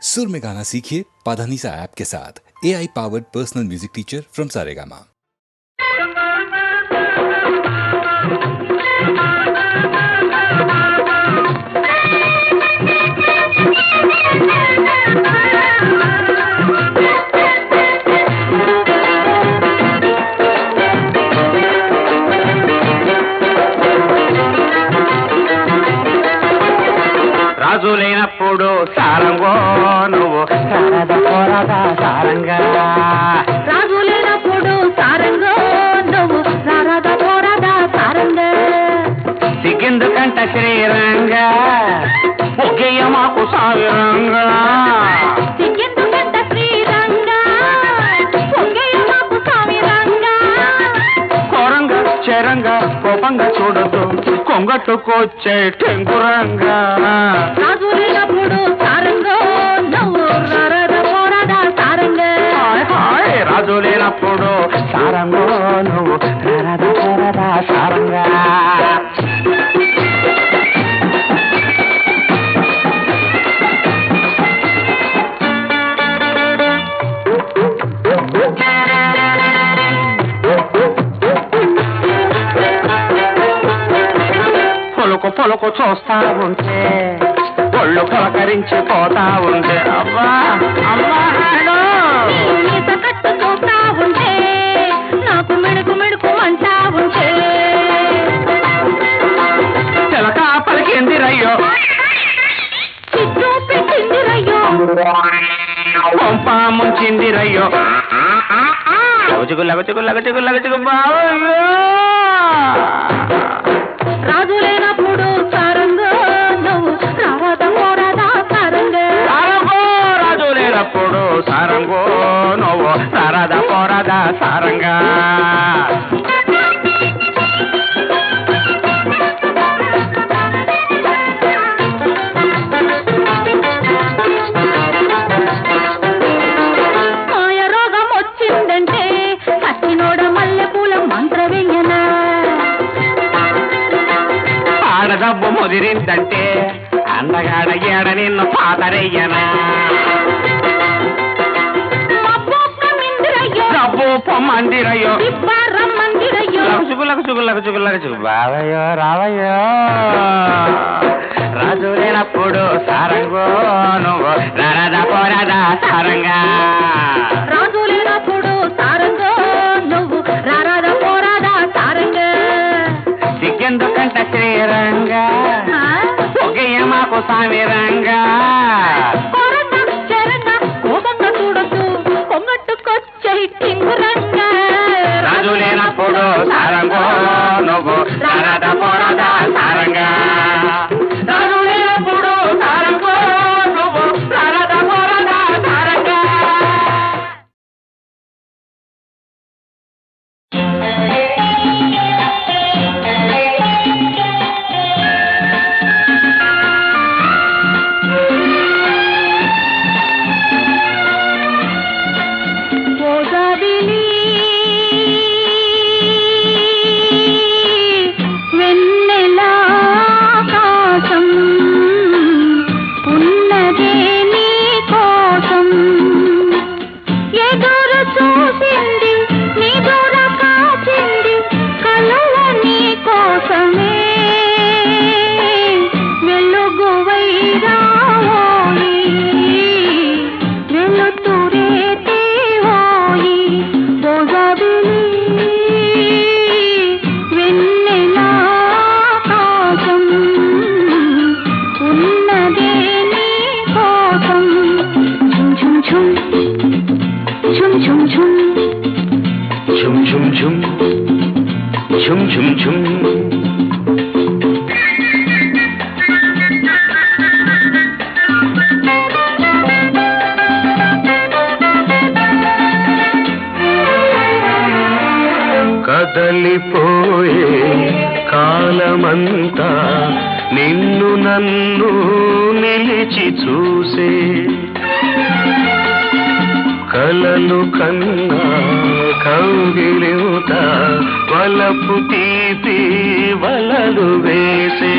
सुर में गाना सीखिए पाधानीसा ऐप के साथ। AI powered personal music teacher from Saregama. Raju లేనప్పుడు సారంగో నువ్వు సారద పోరద సారంగా. రాజు లేనప్పుడు సారంగో నువ్వు సారద పోరద సారంగా. సిగ్గెందుకంట శ్రీరంగా ఒకేయ మాకు సావిరంగా. సిగ్గెందుకంట శ్రీరంగా ఒకేయ మాకు సావిరంగా. కోరంగా చెరంగా కోపంగా చూడదు కొంగట్టుకొచ్చే టెంకురంగా. రాజు లేనప్పుడు సారంగో నువ్వు సారద పోరద సారంగా. రాజు లేనప్పుడు సారంగో నువ్వు సారద పోరద సారంగా. పొలకు చూస్తా ఉంటే ఒళ్ళు పలకరించిపోతా ఉంటే అబ్బా అమ్మా ఈత కట్టు చూస్తా ఉంటే నాకు మిడుకు మిడుకు అంటా ఉంటే చిలక పలికింది రయ్యో చిచ్చు పెట్టింది రయ్యో కొంప ముంచింది రయ్యో. లగచుగు లగచుగు లగచుగు లగచుగు బావో. రాజు లేనప్పుడు సారంగో నువ్వు సారద పోరద సారంగా. రాజు లేనప్పుడు సారంగో నువ్వు సారద పోరద సారంగా. మాయ రోగం వచ్చిందంటే కట్టినోడ మల్లెపూల మంత్ర వెయ్యనా. ఆడదబ్బు ముదిరిందంటే అందగాడ ఏడ నిన్ను పాతరయ్యనా. డబ్బు పొమ్మందిరయ్యో లగచుగు లగచుగు లగచుగు లగచుగు బావయ్యో రావయ్యో. రాజు లేనప్పుడు సారంగో నువ్వు నరద పోరద సారంగా. రాజు లేనప్పుడు సారంగో నువ్వు రారాద పోరాద సారంగా. సిగ్గెందుకంట శ్రీరంగా ఒకేయ మాకు సామిరంగా. కోరంగా చెరంగా కోపంగా చూడొద్దు కొంగట్టుకొచ్చే టింగురంగా. రాజు లేనప్పుడు సారంగో నువ్వు నరద పోరద సారంగా. రాజు లేనప్పుడు సారంగో నువ్వు నరద పోరద సారంగా. గోదావరి వెన్నెలా ఆకాశం ఉన్నదే నీ కోసం. ఎదురు చూసింది నీ దూర కాచింది కలల నీ కోసమే. వెలుగువై రావోయి వెలుతురే తేవోయి. గోదావరి వెన్నెలా ఆకాశం ఉన్నదే నీ కోసం. ఝుమ్ ఝుమ్ ఝుమ్ ఝుమ్ ఝుమ్ ఝుమ్ ఝుమ్ ఝుమ్ ఝుమ్ ఝుమ్ ఝుమ్. కదలిపోయే కాలమంతా నిన్ను నన్ను నిలిచి చూసే. కలలు కన్నా కౌగిలింత వలపు తీపి వలలు వేసే.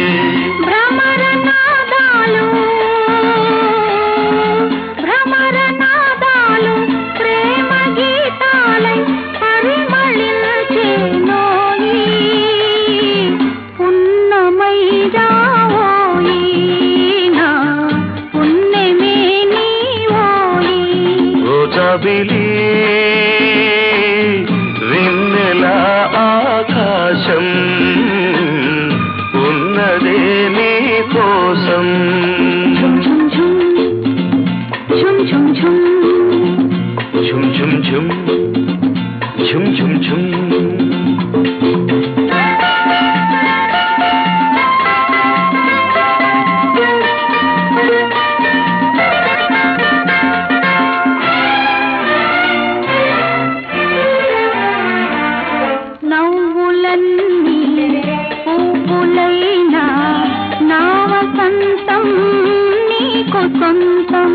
భ్రమర నాదాలు జాబిలి వెన్నెల ఆకాశం ఉన్నదే నీ కోసం ఝుమ్ ఝుమ్ ఝుమ్ ఝుమ్ ఝుమ్ ఝుమ్ ఝుమ్ ఝుమ్ ఝుమ్ ఝుమ్ ఝుమ్ నవ్వులన్నీ పువ్వులైనా నా వసంతం నీకు సొంతం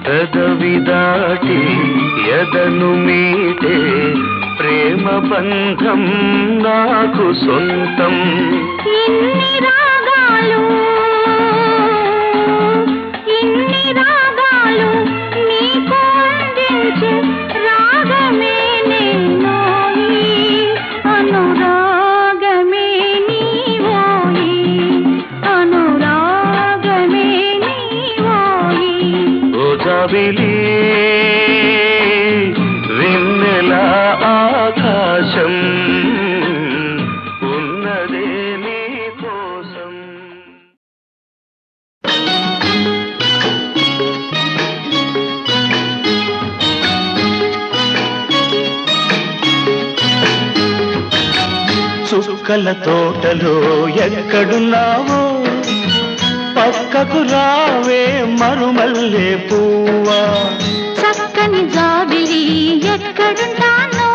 పెదవి దాటి ఎదను మీటే ప్రేమ బంధం నాకు సొంతం ఇన్ని రాగాలు నీకు అందించే రాగమే నేనోయి అనురాగమే నీవోయి అనురాగమే నీవోయి ఓ జాబిలి వెన్నెల ఆకాశం ఉన్నదే నీ కోసం చుక్కల తోటలో ఎక్కడున్నావో పక్కకు రావే మరుమల్లె పువ్వా చక్కని జాబిలి ఎక్కడుంటానో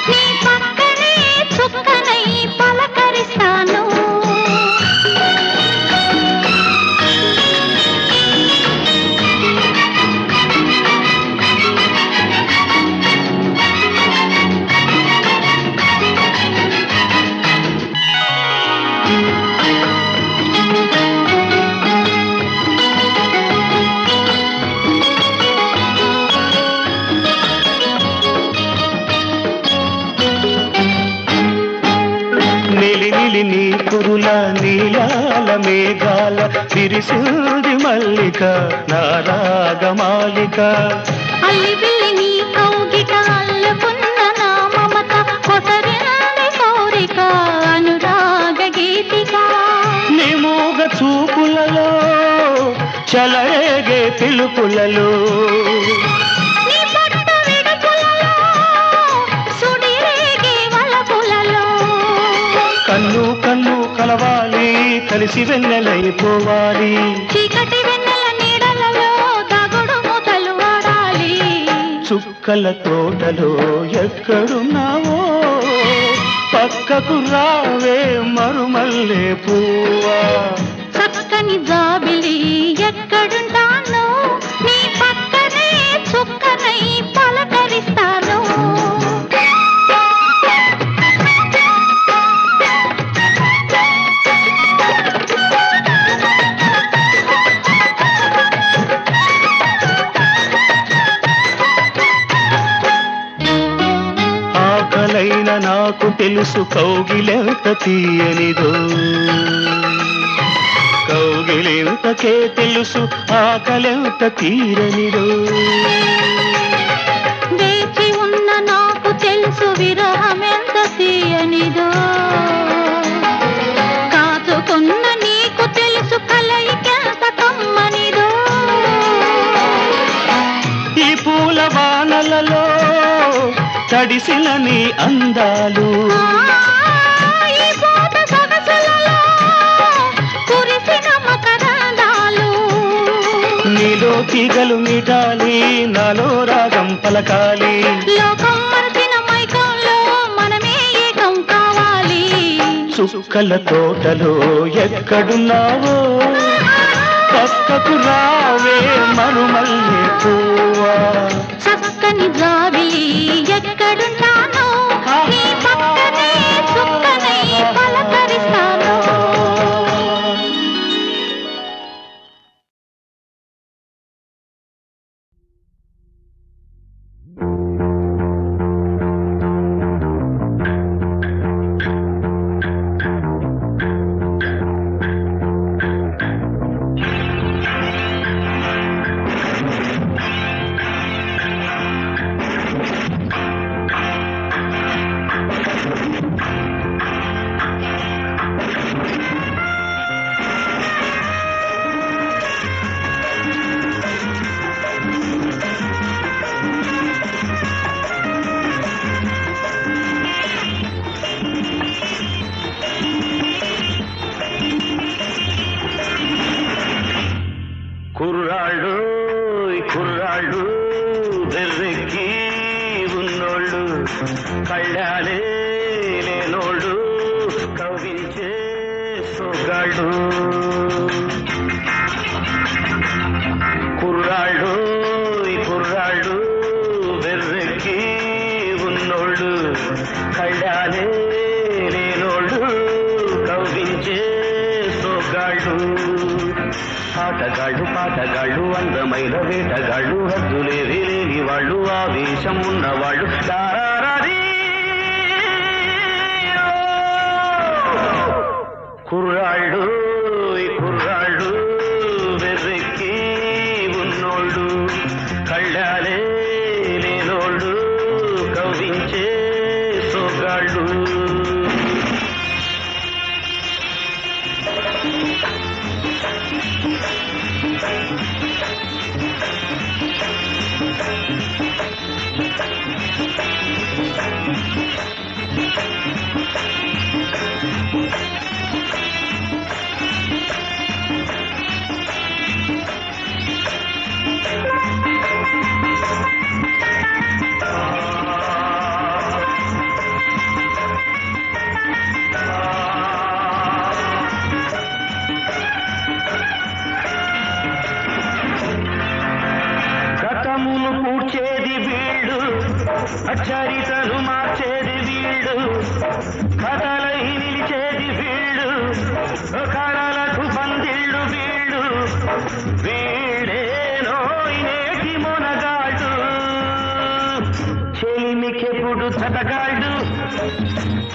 నీ పక్కనే చుక్కనై పలకరిస్తాను నిలి నిలి నీ కురుల నీలాల మేఘాల విరిసింది మల్లిక నారాగమాలిక అల్లి బిల్లి నీ కౌగిట అల్లుకున్న నా మమత కొసరింది కోరిక అనురాగ గీతిక నీ మూగ చూపులలో చలరేగే పిలుపులలో నీ పట్టు విడుపులలో సుడిరేగే వలపులలో కన్ను కన్ను కలవాలి కలిసి వెన్నెలైపోవాలి చీకటి వెన్నెల నీడలలో దగుడు మొదలు వాడాలి చుక్కల తోటలో ఎక్కడున్నావో పక్కకు రావే మరుమల్లె పువ్వా చక్కని జాబిలి ఎక్కడుంటానో నీ పక్కనే చుక్కనై పలకరిస్తాను ఆకలైన నాకు తెలుసు కౌగిలెంత తీయనిదో కౌగిలెంతకే తెలుసు ఆకలెంత తీరనిదో వేచి ఉన్న నాకు తెలుసు విరహమెంత తీయనిదో కాచుకున్న నీకు తెలుసు కలయికెంత కమ్మనిదో ఈ పూల వానలలో తడిసిన నీ అందాలు ఈ పూట సొగసులలో కురిసిన మకరందాలు నీలో తీగలు మీటాలి నాలో రాగం పలకాలి లోకం మరచిన మైకంలో మనమే ఏకం కావాలి చుక్కల తోటలో ఎక్కడున్నావో పక్కకు రావే మరుమల్లె పువ్వా చక్కని జాబిలి ఎక్కడుంటానో నీ పక్కనే చుక్కనై పలకరిస్తాను కుర్రాళ్ళు కుర్రాళ్ళు వెర్రెక్కి ఉన్నోళ్ళు కళ్ళాలే లేనోళ్ళు కవించే సొగాళ్ళు కుర్రాళ్ళు కుర్రాళ్ళు వెర్రెక్కి ఉన్నోళ్ళు కళ్ళాలే లేనోళ్ళు కవించే సొగాళ్ళు పాటగాళ్ళు పాటగాళ్ళు అందమైన వేటగాళ్ళు హద్దులేవి లేని వాళ్ళు ఆవేశం ఉన్నవాళ్ళు దారారీ కుర్రాళ్ళు కుర్రాళ్ళు వెర్రెక్కి ఉన్నోళ్ళు కళ్ళాలే లేనోళ్ళు కవించే సొగాళ్ళు కూర్చేది వీడు చరితను మార్చేది వీడు కథలై నిలిచేది వీడు కళలకు పందిళ్ళు వీడు వీడేనో నేటి మొనగాడు చెలిమికెప్పుడు చటగాడు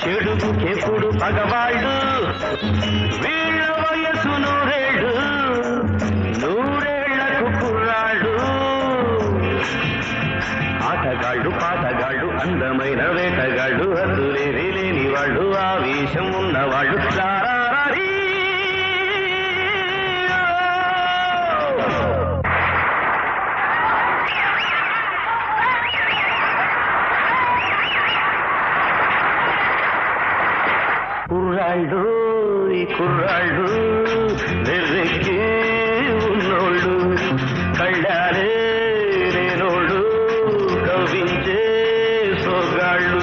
చెడుపుకెప్పుడు పగవాళ్ళు వీళ్ళ వయసు నూరేళ్ళు నూరేళ్లకు కుర్రాడు ఆటగాళ్ళు పాటగాళ్ళు అందమైన వేటగాళ్ళు హద్దులేవి లేని వాళ్ళు ఆవేశం ఉన్నవాళ్ళు దారారీ కుర్రాళ్ళు కుర్రాళ్ళు వెర్రెక్కి ఉన్నోళ్ళు కళ్ళాలే లేనోళ్ళు కవించే సొగాళ్ళు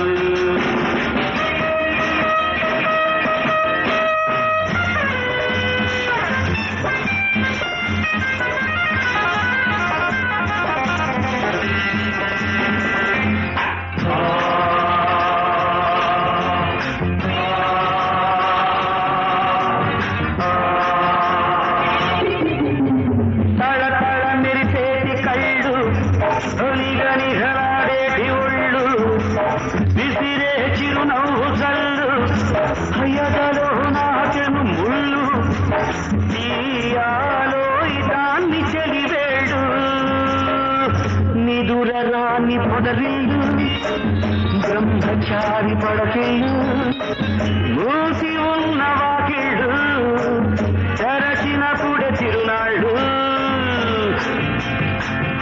విసిరే చిరునవ్వు జల్లు అయ్యదలో నాకెను ముళ్ళు తీయాలో దాన్ని చెలివేడు నిదురరాని పొదరిల్లు బ్రహ్మచారి పడకిళ్ళు మూసి ఉన్న వాకిళ్ళు తెరచినప్పుడే తిరునాళ్ళు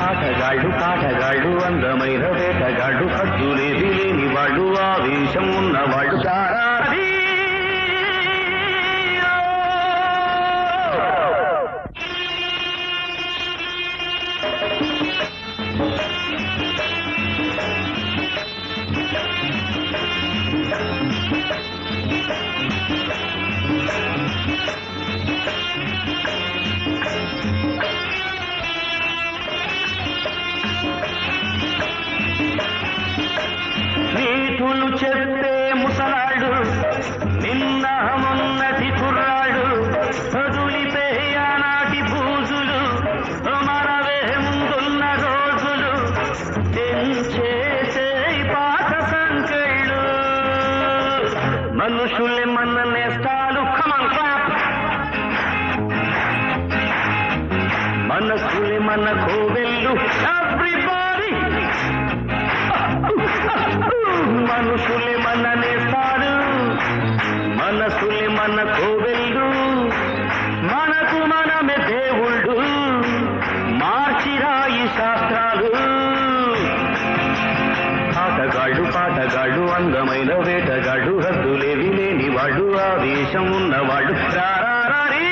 ఆటగాళ్ళు పాటగాళ్ళు అందమైన వేటగాళ్ళు హద్దులేవి లేని వాళ్ళు ఆవేశం ఉన్నవాళ్ళు దారారీ నీతులు చెప్పే ముసలాడు నిన్న మొన్నటి కుర్రాడు వదులిపే ఆనాటి బూజులు మనవే ముందున్న రోజులు తెంచేసే పాత సంకెళ్ళు మనుషులే మన నేస్తాలు కమన్ క్లాప్ మనసులే మన కోవెళ్ళు ఎవ్రీబాడీ మనుషులే మన నేస్తాడు మనసులే మన కోవెళ్ళు మనకు మనమే దేవుళ్ళు మార్చిరాయి శాస్త్రాలు ఆటగాళ్ళు పాటగాళ్ళు అందమైన వేటగాళ్ళు హద్దులేవి లేని వాళ్ళు ఆవేశం ఉన్నవాళ్ళు దారారీ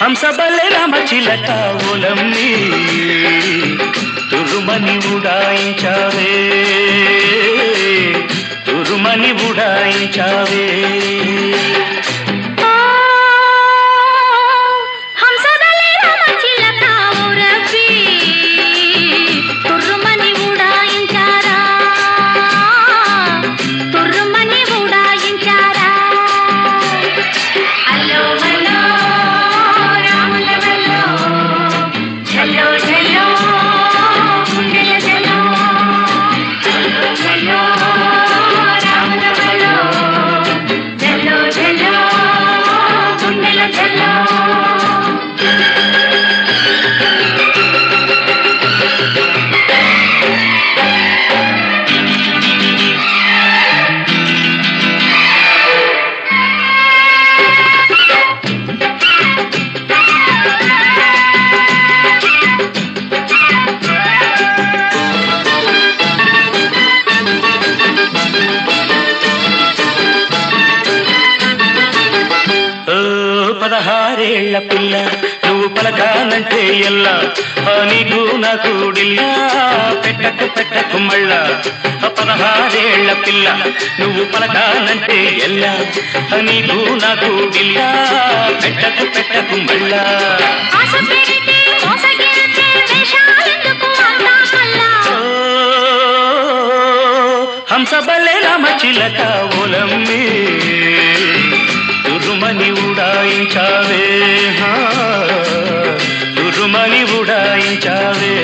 హంసబల్లె రామచిలక ఒలమ్మి తురుమని ఉడాయించావే తురుమని ఉడాయించావే పదహారేళ్ల పిల్ల నువ్వు పలకానంటే ఎల్లా నీకు నాకు డిల్లా పెట్టకు పెట్టకు మళ్ళా 16 పిల్ల నువ్వు పలకానంటే ఎల్లా నీకు నాకు డిల్లా పెట్టకు పెట్టకు మళ్ళా హంసబల్లె రామచిలక ఒలమ్మి తురుమని ఉడాయించావే తురుమని ఉడాయించావే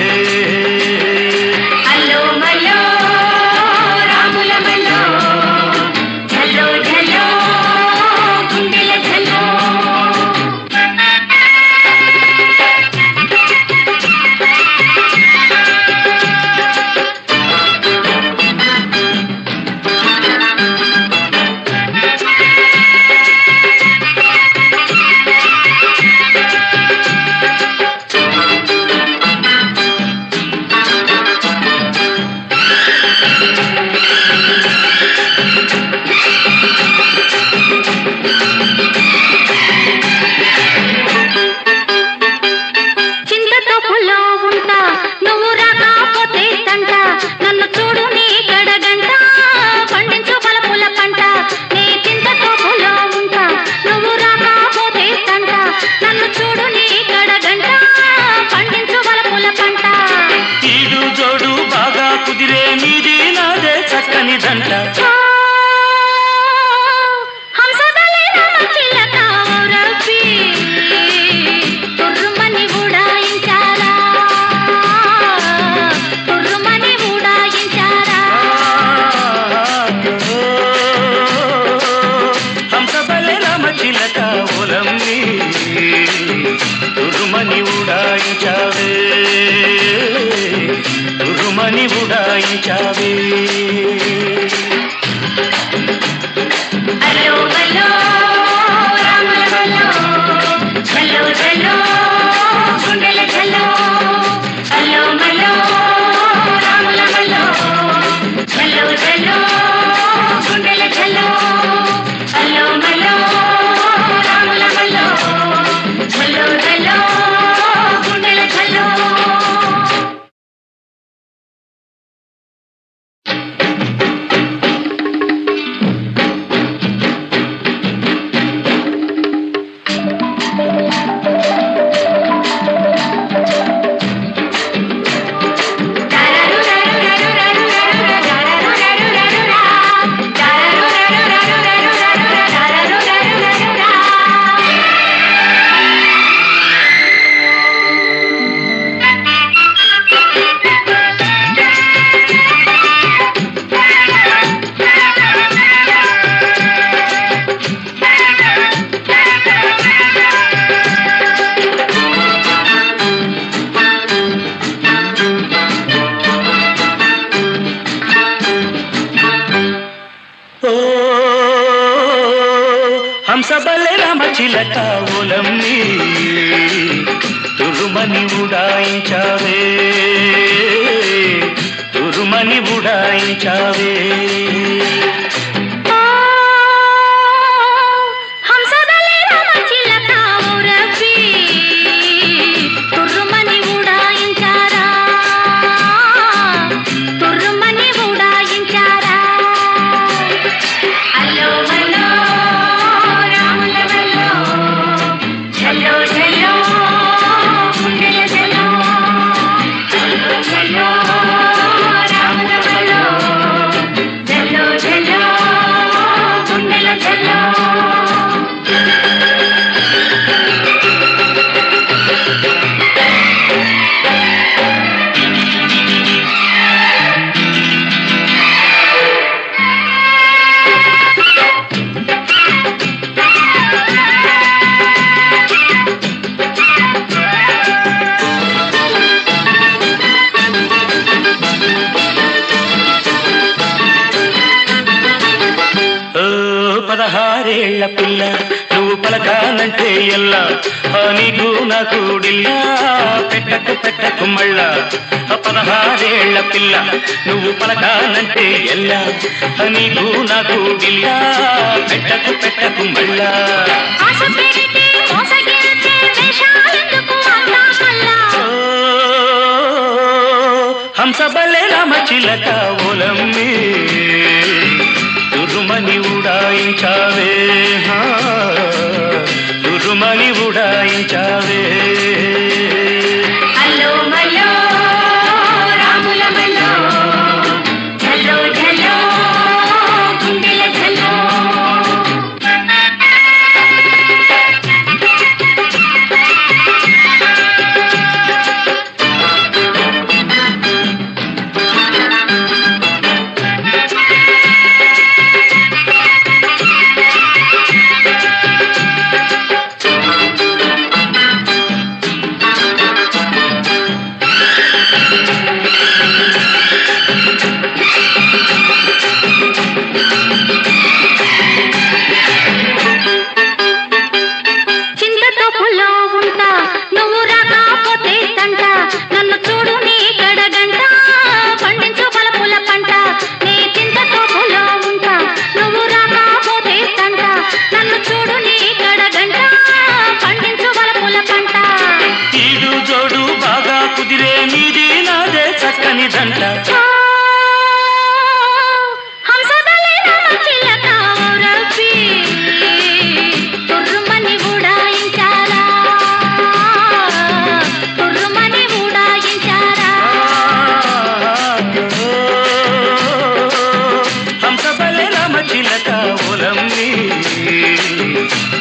తురుమని ఉడాయించావే తురుమని ఉడాయించావే హంసబల్లె రామచిలక ఒలమ్మి తురుమని ఉడాయించావే తురుమని ఉడాయించావే హంసబల్లె రామచిలక ఒరవి పిల్ల నువ్వు పలకానంటే ఎల్లా నీకు నాకు డిల్లా పెట్టకు మళ్ళా 16 పిల్ల నువ్వు పలకానంటే ఎల్లా నీకు నాకు డిల్లా పెట్టకు మళ్ళా హంసబల్లే రామచిలక ఓలమ్మి దుర్మని ఉడాయించావే దుర్మని ఉడాయించావే అల్లో మల్లో రాముల మల్లో ఝల్లో ఝల్లో గుండెల ఝల్లో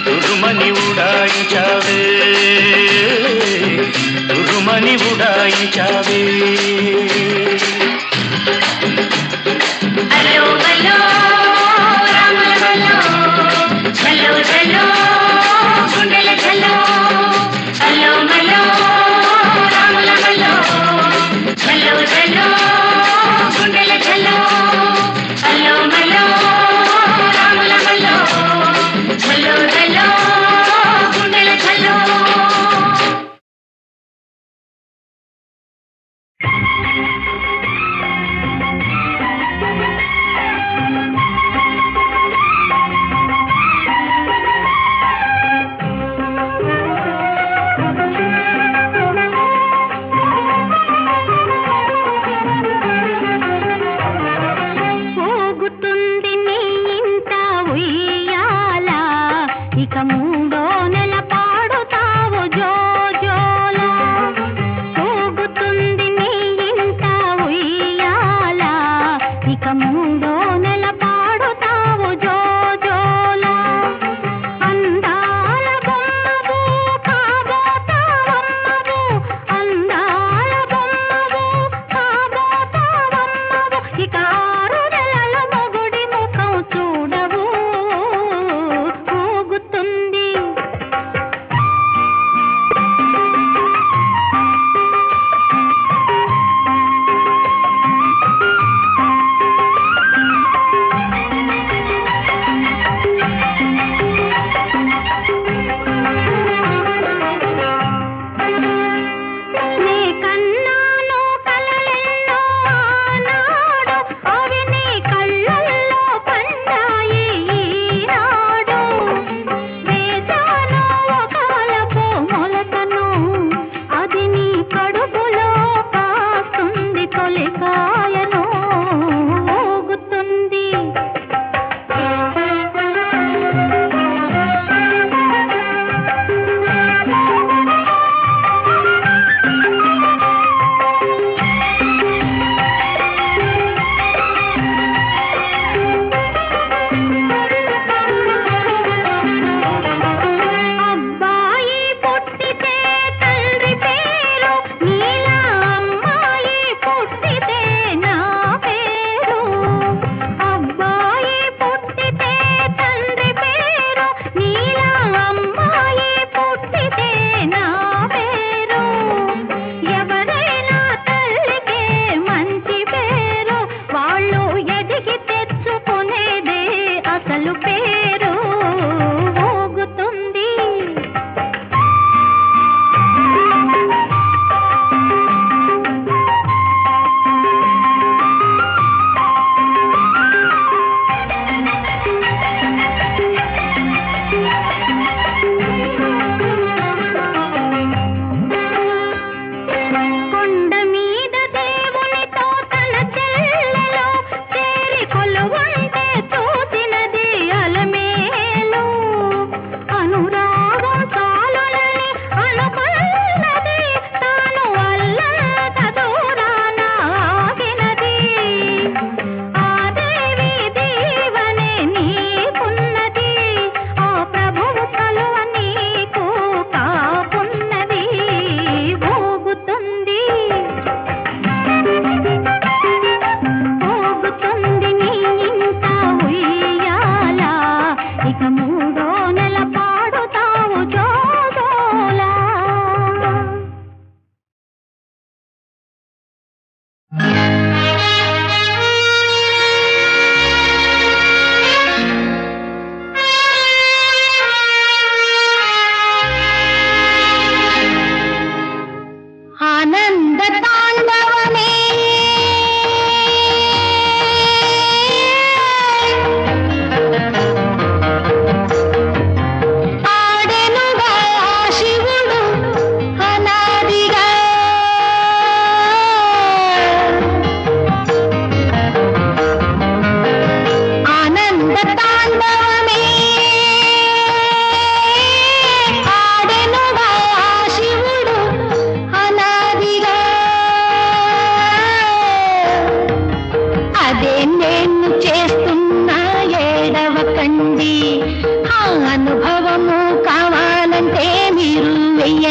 తురుమని ఉడాయించావే తురుమని ఉడాయించావే అల్లో మల్లో రాముల మల్లో ఝల్లో ఝల్లో గుండెల ఝల్లో అల్లో మల్లో రాముల మల్లో ఝల్లో ఝల్లో గుండెల ఝల్లో అల్లో మల్లో రాముల మల్లో ఝల్లో ఝల్లో గుండెల ఝల్లో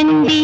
వెయ్యండి.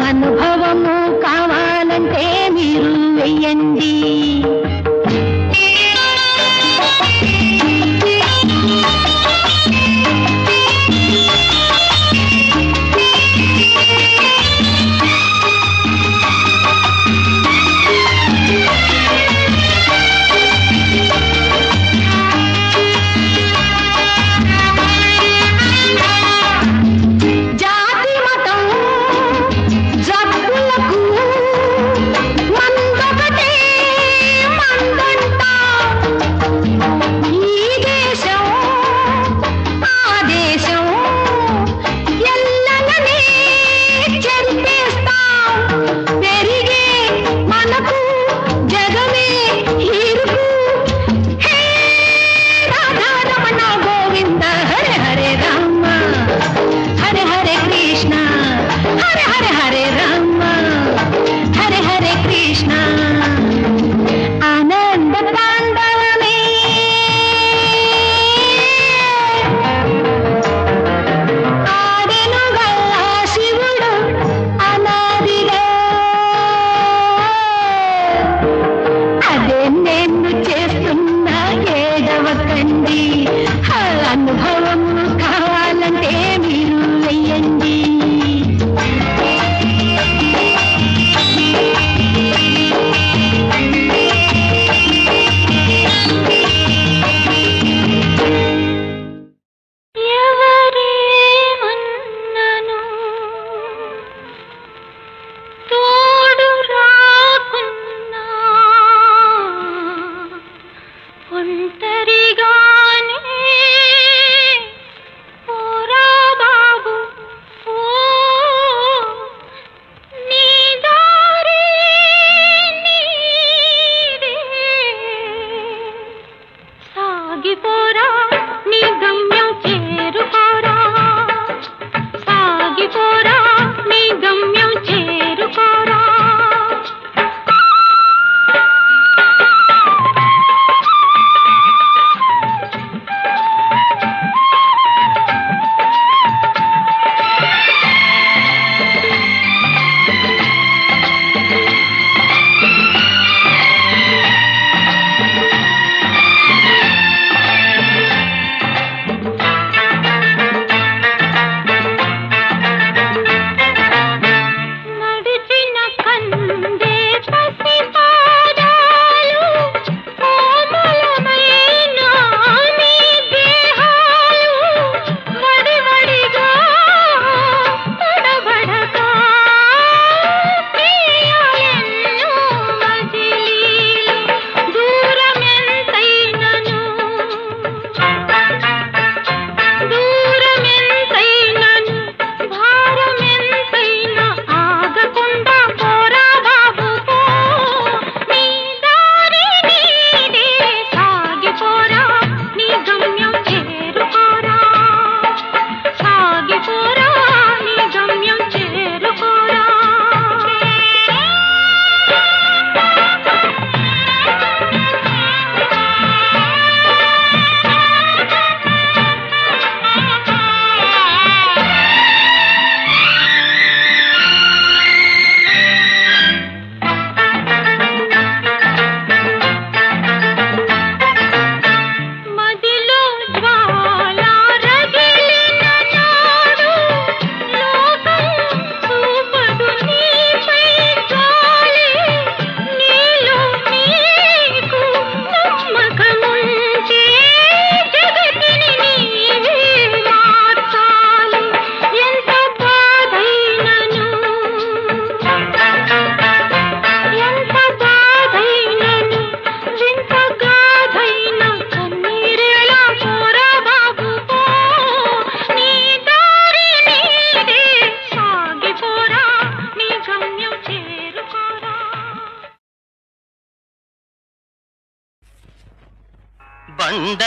అనుభవము కావాలంటే మీరు వెయ్యండి.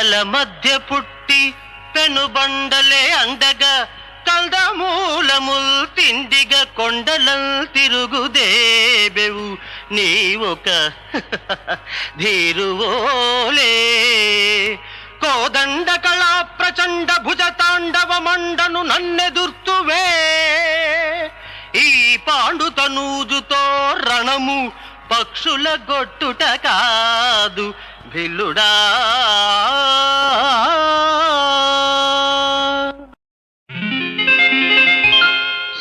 కొండల మధ్య పుట్టి పెనుబండలే అండగా కందమూలముల్ తిండిగా కొండలం తిరుగుదేబెవు నీ ఒక ధీరువోలే కోదండ కళా ప్రచండ భుజ తాండవ మండను నన్నెదుర్తువే ఈ పాండు తనూజుతో రణము పక్షుల గొట్టుట కాదు భిల్లుడా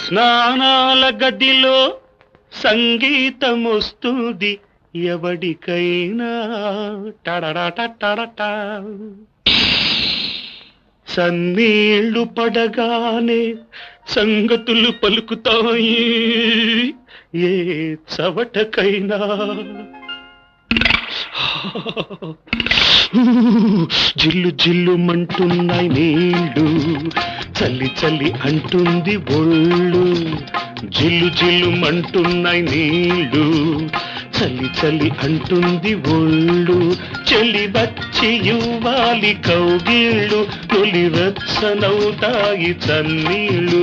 స్నానాల గదిలో సంగీతమొస్తుంది ఎవడికైనా టడటటటట సన్నీళ్లు పడగానే సంగతులు పలుకుతాయి ఏ చవటకైనా జిల్లు జిల్లు మంటున్నాయి నీళ్ళు చల్లి చల్లి అంటుంది ఒళ్ళు జిల్లు జిల్లు మంటున్నాయి నీళ్ళు చల్లి చల్లి అంటుంది ఒళ్ళు చెల్లి వచ్చి ఇవ్వాలి కౌగిళ్ళు తొలి వెచ్చనవుతాయి చన్నీళ్ళు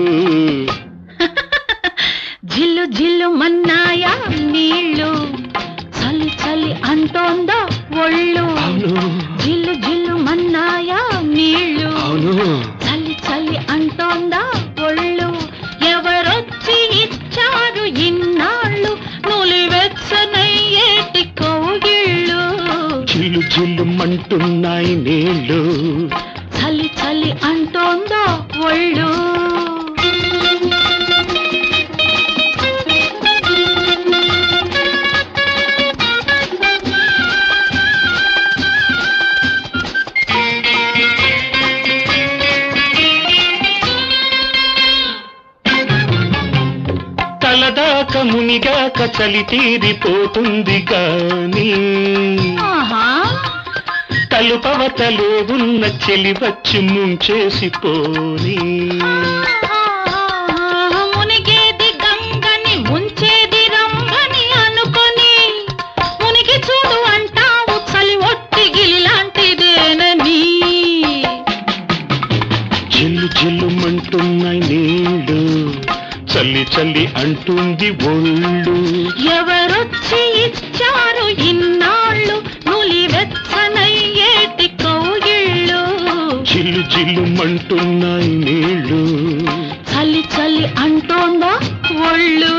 జిల్లు జిల్లు మన్నాయా నీళ్ళు చలి చలి అంటోందా ఒళ్ళు జిల్లు జిల్లు మన్నాయా నీళ్ళు చలి చలి అంటోందా ఒళ్ళు ఎవరొచ్చి ఇచ్చారు ఇన్నాళ్ళు నులివెచ్చనయ్యేటి కౌగిళ్ళు జిల్లు జిల్లు మంటున్నాయి నీళ్ళు చలి చలి అంటోందా ఒళ్ళు తలదాక మునిగాక చలి తీరిపోతుంది గాని తలుపవతలో ఉన్న చెలి వచ్చి ముంచేసిపోని మునిగేది గంగని ముంచేది రంగని అనుకొని మునిగి చూడు అంటావు చలి ఒట్టి గిలిలాంటిదేనని జిల్లు జిల్లు మంటున్నాయి నీళ్ళు చల్లి చల్లి అంటుంది ఒళ్ళు ఎవరొచ్చి ఇచ్చారు ఇన్నాళ్ళు నులివెచ్చనయ్యేటి కౌగిళ్ళు జిల్లు జిల్లు మంటున్నాయి నీళ్ళు చలి చలి అంటోందా ఒళ్ళు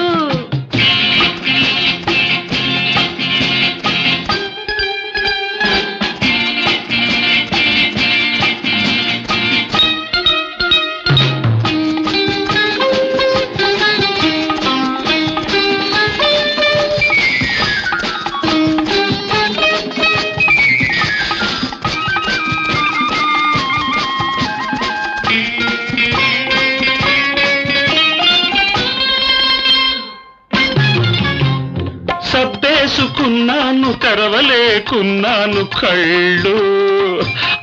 సబ్బేసుకున్నాను తెరవలేకున్నాను కళ్ళు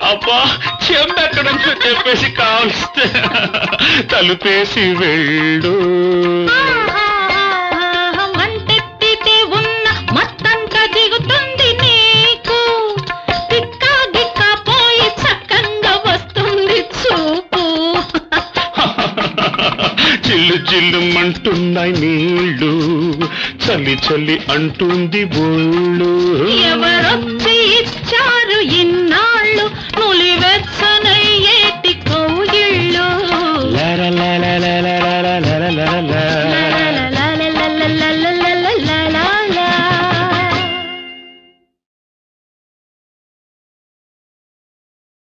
అబ్బా చెంబెక్కడ నుంచో చెప్పేసి కావలిస్తే తలుపేసి వెళ్ళు మంటెత్తితే ఉన్న మత్తంతా దిగుతుంది నీకు తిక్కా గిక్కా పోయి చక్కంగా వస్తుంది చూపు జిల్లు జిల్లు మంటున్నాయి నీళ్ళు చలి చలి అంటుంది ఒళ్ళు ఎవరొచ్చి ఇచ్చారు ఇన్నాళ్ళు నులివెచ్చనై